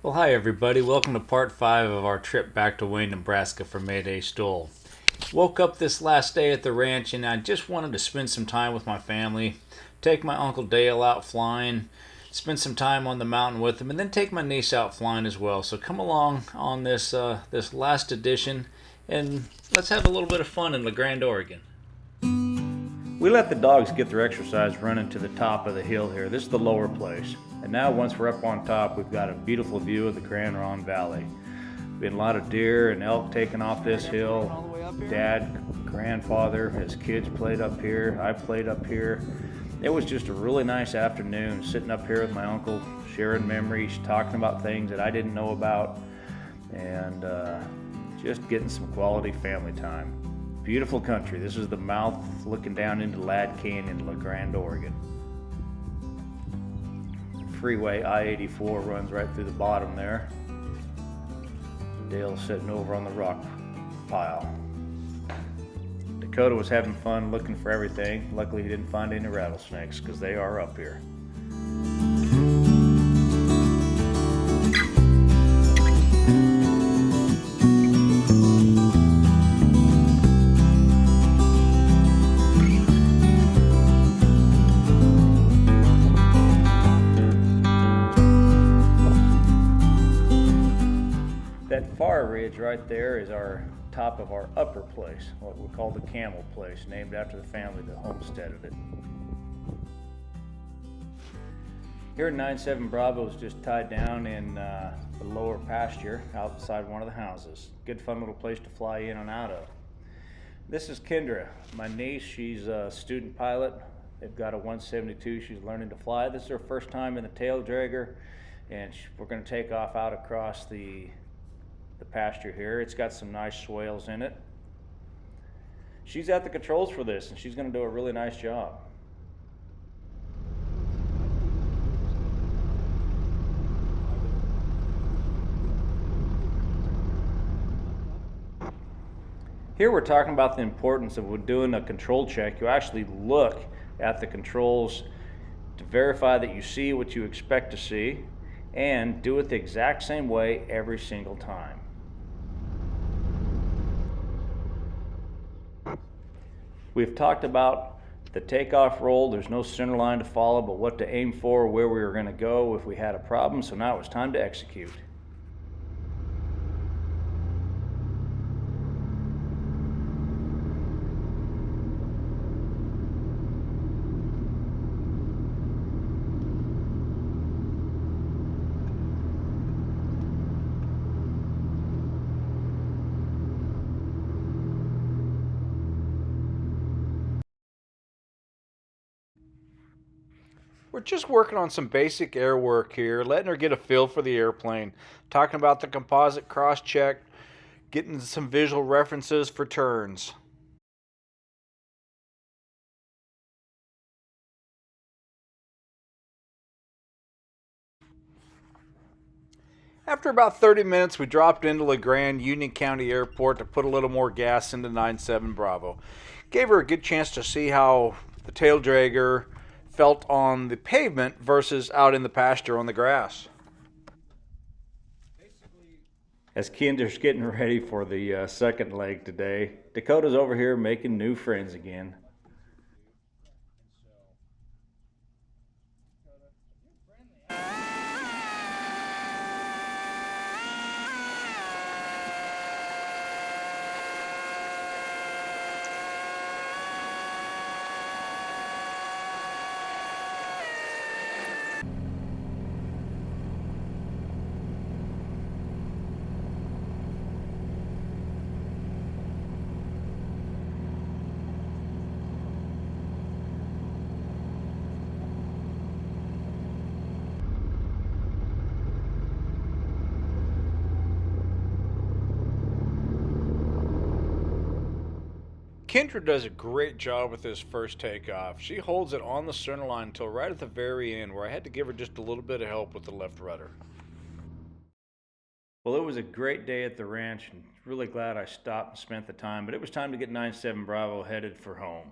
Well, hi everybody. Welcome to part 5 of our trip back to Wayne, Nebraska for MayDay STOL. Woke up this last day at the ranch and I just wanted to spend some time with my family, take my Uncle Dale out flying, spend some time on the mountain with him, and then take my niece out flying as well. So come along on this last edition and let's have a little bit of fun in La Grande, Oregon. We let the dogs get their exercise running to the top of the hill here. This is the lower place. And now once we're up on top, we've got a beautiful view of the Grand Ronde Valley. Been a lot of deer and elk taken off this hill. Dad, grandfather, his kids played up here. I played up here. It was just a really nice afternoon sitting up here with my uncle, sharing memories, talking about things that I didn't know about, and just getting some quality family time. Beautiful country. This is the mouth looking down into Ladd Canyon, La Grande, Oregon. Freeway I-84 runs right through the bottom there. Dale's sitting over on the rock pile. Dakota was having fun looking for everything. Luckily he didn't find any rattlesnakes because they are up here. That far ridge right there is our top of our upper place, what we call the Camel Place, named after the family that homesteaded it. Here 97 Bravo is just tied down in the lower pasture outside one of the houses. Good fun little place to fly in and out of. This is Kendra, my niece. She's a student pilot. They've got a 172 she's learning to fly. This is her first time in the tail dragger, and we're going to take off out across the pasture here. It's got some nice swales in it. She's at the controls for this and she's going to do a really nice job. Here we're talking about the importance of doing a control check. You actually look at the controls to verify that you see what you expect to see and do it the exact same way every single time. We've talked about the takeoff roll. There's no center line to follow, but what to aim for, where we were going to go if we had a problem. So now it was time to execute. We're just working on some basic air work here, letting her get a feel for the airplane, talking about the composite cross-check, getting some visual references for turns. After about 30 minutes, we dropped into La Grande Union County Airport to put a little more gas into 97 Bravo. Gave her a good chance to see how the tail dragger felt on the pavement versus out in the pasture on the grass. As Kendra's getting ready for the second leg today, Dakota's over here making new friends again. Kendra does a great job with this first takeoff. She holds it on the center line until right at the very end, where I had to give her just a little bit of help with the left rudder. Well, it was a great day at the ranch, and really glad I stopped and spent the time, but it was time to get 97 Bravo headed for home.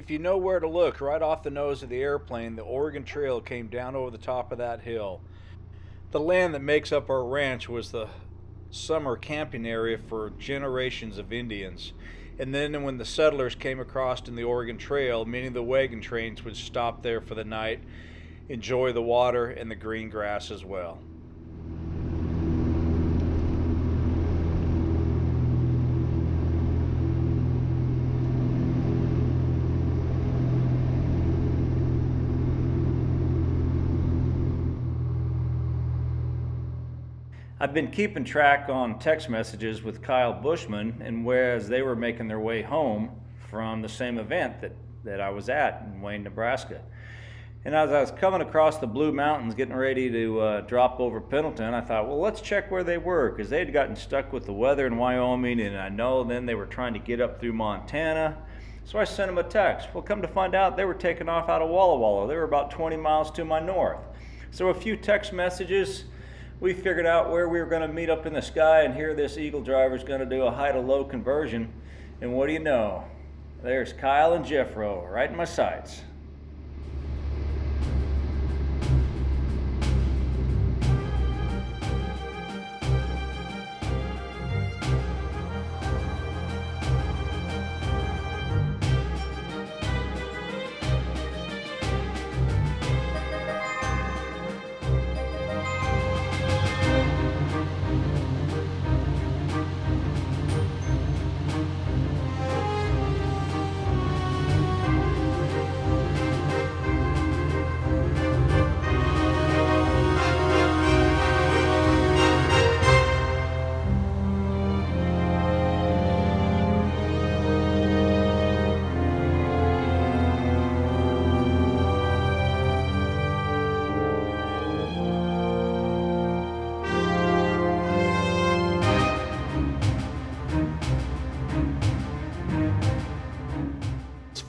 If you know where to look, right off the nose of the airplane, the Oregon Trail came down over the top of that hill. The land that makes up our ranch was the summer camping area for generations of Indians. And then when the settlers came across in the Oregon Trail, many of the wagon trains would stop there for the night, enjoy the water and the green grass as well. I've been keeping track on text messages with Kyle Bushman, and whereas they were making their way home from the same event that I was at in Wayne, Nebraska. And as I was coming across the Blue Mountains, getting ready to drop over Pendleton, I thought, well, let's check where they were, because they had gotten stuck with the weather in Wyoming, and I know then they were trying to get up through Montana. So I sent them a text. Well, come to find out, they were taking off out of Walla Walla. They were about 20 miles to my north. So a few text messages. We figured out where we were going to meet up in the sky, and here this Eagle driver is going to do a high to low conversion. And what do you know? There's Kyle and Jeffro right in my sights.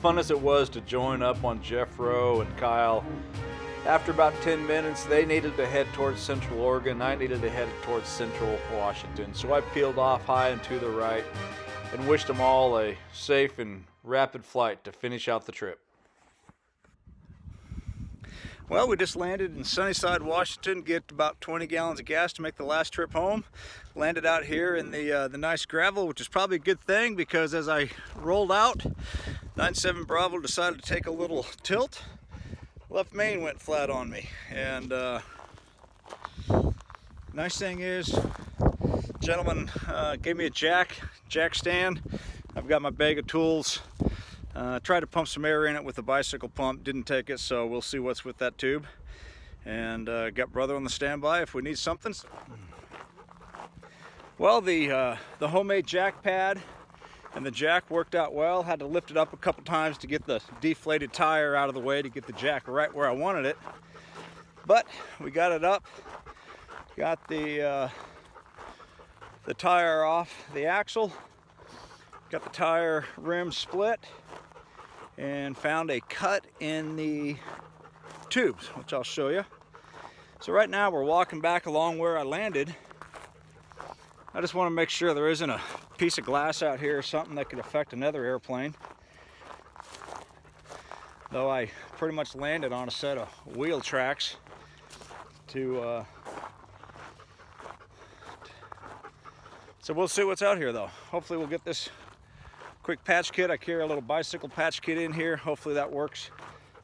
Fun as it was to join up on Jeffro and Kyle, after about 10 minutes they needed to head towards Central Oregon. I needed to head towards Central Washington. So I peeled off high and to the right and wished them all a safe and rapid flight to finish out the trip. Well, we just landed in Sunnyside, Washington, get about 20 gallons of gas to make the last trip home. Landed out here in the nice gravel, which is probably a good thing, because as I rolled out, 97 Bravo decided to take a little tilt. Left main went flat on me. And nice thing is, gentleman gave me a jack stand. I've got my bag of tools. Tried to pump some air in it with the bicycle pump, didn't take it, so we'll see what's with that tube. And got brother on the standby if we need something. Well, the homemade jack pad and the jack worked out well. Had to lift it up a couple times to get the deflated tire out of the way to get the jack right where I wanted it. But we got it up, got the tire off the axle, got the tire rim split, and found a cut in the tubes, which I'll show you. So right now we're walking back along where I landed. I just want to make sure there isn't a piece of glass out here or something that could affect another airplane. Though I pretty much landed on a set of wheel tracks to so we'll see what's out here though. Hopefully we'll get this quick patch kit. I carry a little bicycle patch kit in here. Hopefully that works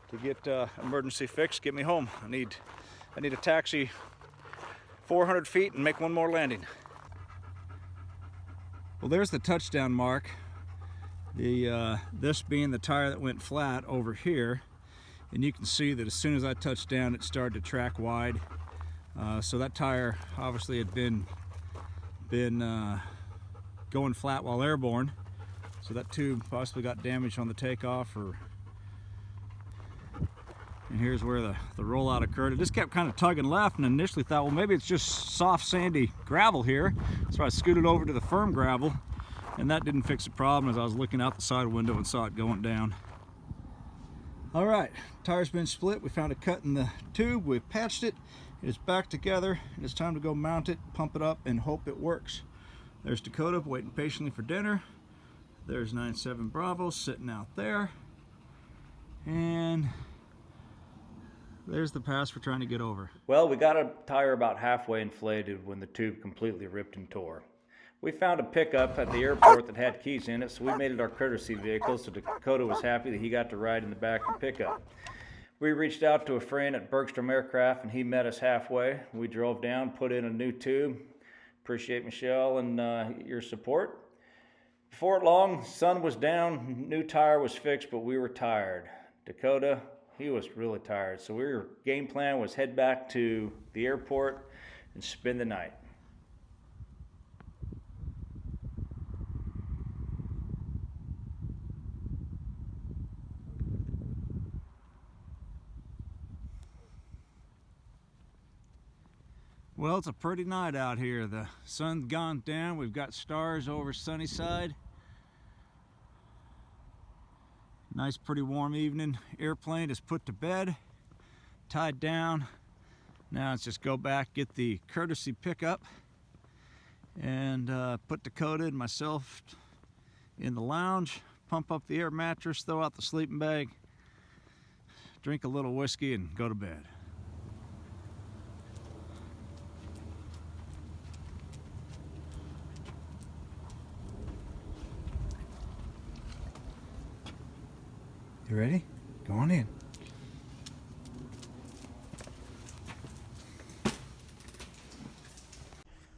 to get emergency fix, get me home. I need a taxi 400 feet and make one more landing. Well, there's the touchdown mark. This being the tire that went flat over here, and you can see that as soon as I touched down, it started to track wide. So that tire obviously had been going flat while airborne. So that tube possibly got damaged on the takeoff, and here's where the rollout occurred. It just kept kind of tugging left, and initially thought, well, maybe it's just soft sandy gravel here. So I scooted over to the firm gravel, and that didn't fix the problem as I was looking out the side window and saw it going down. All right, tire's been split. We found a cut in the tube. We've patched it. It is back together, and it's time to go mount it, pump it up, and hope it works. There's Dakota waiting patiently for dinner. There's 97 Bravo sitting out there. And there's the pass we're trying to get over. Well, we got a tire about halfway inflated when the tube completely ripped and tore. We found a pickup at the airport that had keys in it, so we made it our courtesy vehicle, so Dakota was happy that he got to ride in the back of the pickup. We reached out to a friend at Bergstrom Aircraft, and he met us halfway. We drove down, put in a new tube. Appreciate Michelle and your support. Before long, sun was down, new tire was fixed, but we were tired. Dakota, he was really tired, so our game plan was head back to the airport and spend the night. Well, it's a pretty night out here. The sun's gone down. We've got stars over Sunnyside. Nice, pretty warm evening. Airplane is put to bed, tied down. Now let's just go back, get the courtesy pickup, and put Dakota and myself in the lounge, pump up the air mattress, throw out the sleeping bag, drink a little whiskey, and go to bed. You ready? Go on in.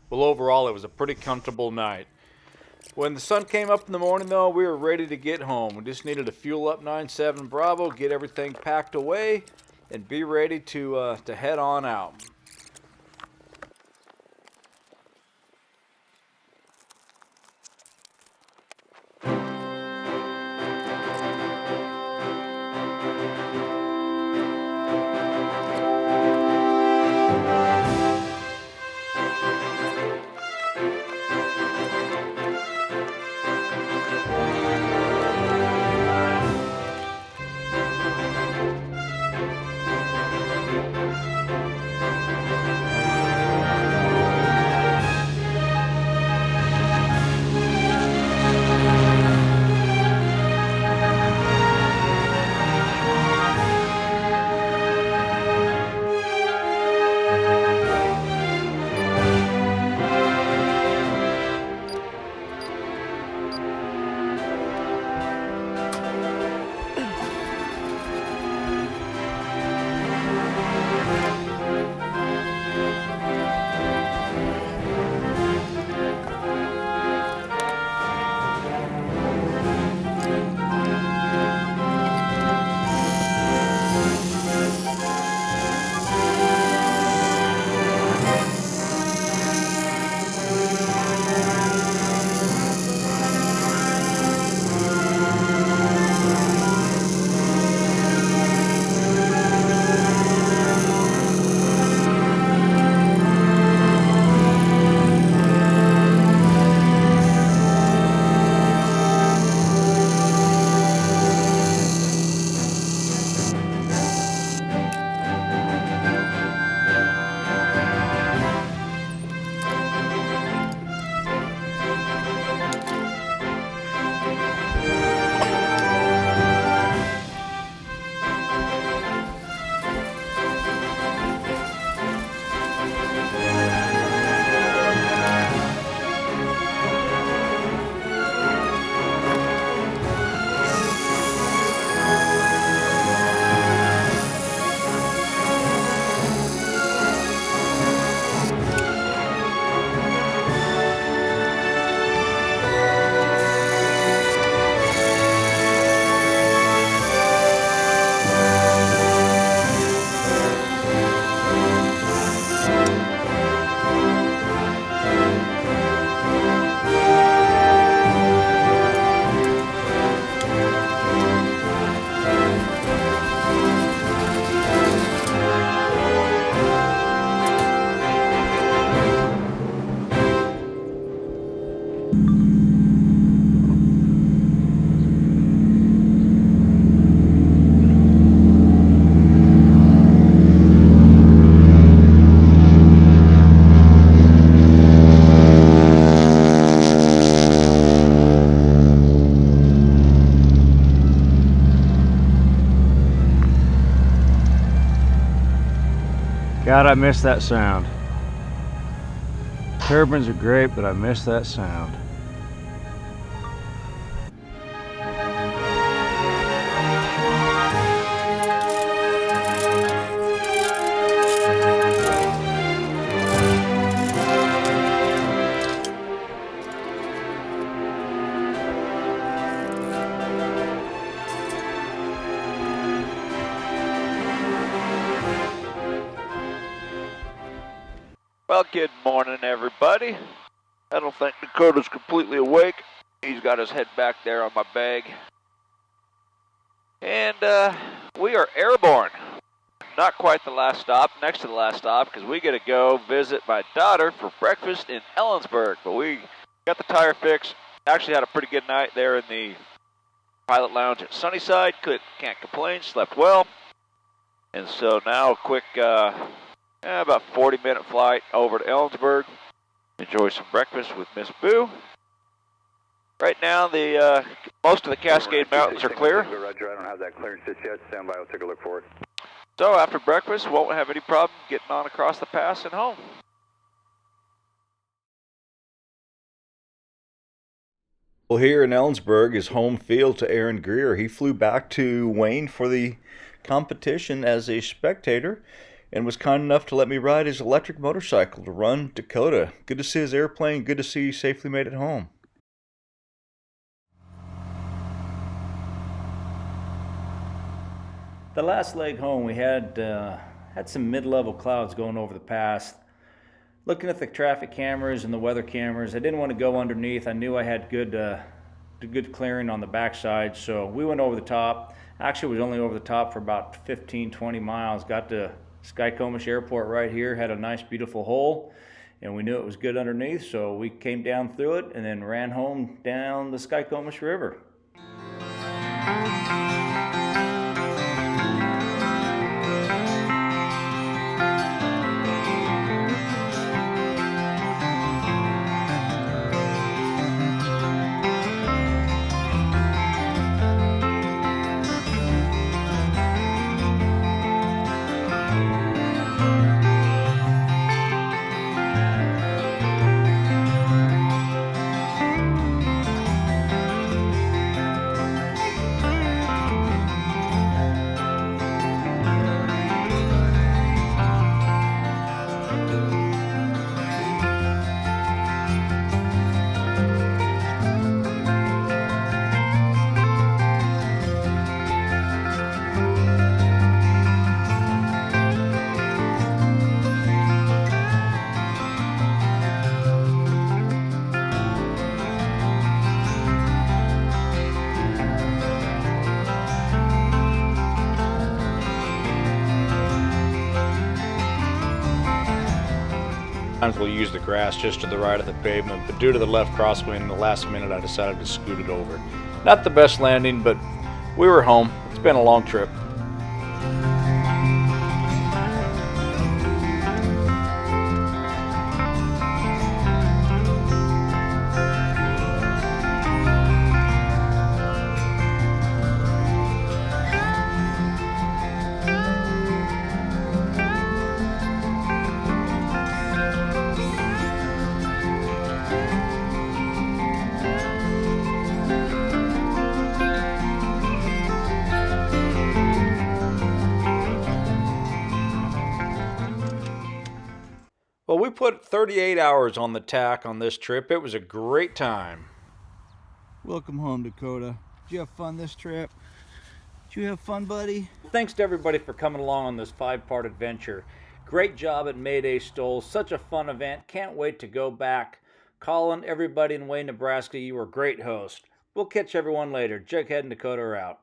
Well, overall, it was a pretty comfortable night. When the sun came up in the morning, though, we were ready to get home. We just needed to fuel up 97 Bravo, get everything packed away, and be ready to head on out. God, I miss that sound. Turbines are great, but I miss that sound. Well, good morning, everybody. I don't think Dakota's completely awake. He's got his head back there on my bag. And we are airborne. Not quite the last stop, next to the last stop, because we get to go visit my daughter for breakfast in Ellensburg. But we got the tire fixed. Actually had a pretty good night there in the pilot lounge at Sunnyside. Can't complain, slept well. And so now a quick... about 40-minute flight over to Ellensburg. Enjoy some breakfast with Miss Boo. Right now, the most of the Cascade Mountains are clear. Roger, I don't have that clearance just yet. Stand by, I'll take a look for it. So after breakfast, won't have any problem getting on across the pass and home. Well, here in Ellensburg is home field to Aaron Greer. He flew back to Wayne for the competition as a spectator and was kind enough to let me ride his electric motorcycle to run Dakota. Good to see his airplane. Good to see he safely made it home. The last leg home, we had some mid-level clouds going over the pass. Looking at the traffic cameras and the weather cameras, I didn't want to go underneath. I knew I had good clearing on the backside, so we went over the top. Actually, was only over the top for about 15-20 miles. Got to Skycomish Airport right here, had a nice beautiful hole, and we knew it was good underneath, so we came down through it and then ran home down the Skycomish River. Sometimes we'll use the grass just to the right of the pavement, but due to the left crosswind in the last minute, I decided to scoot it over. Not the best landing, but we were home. It's been a long trip. Well, we put 38 hours on the tack on this trip. It was a great time. Welcome home, Dakota. Did you have fun this trip? Did you have fun, buddy? Thanks to everybody for coming along on this 5-part adventure. Great job at MayDay STOL. Such a fun event. Can't wait to go back. Colin, everybody in Wayne, Nebraska, you were a great host. We'll catch everyone later. Jughead and Dakota are out.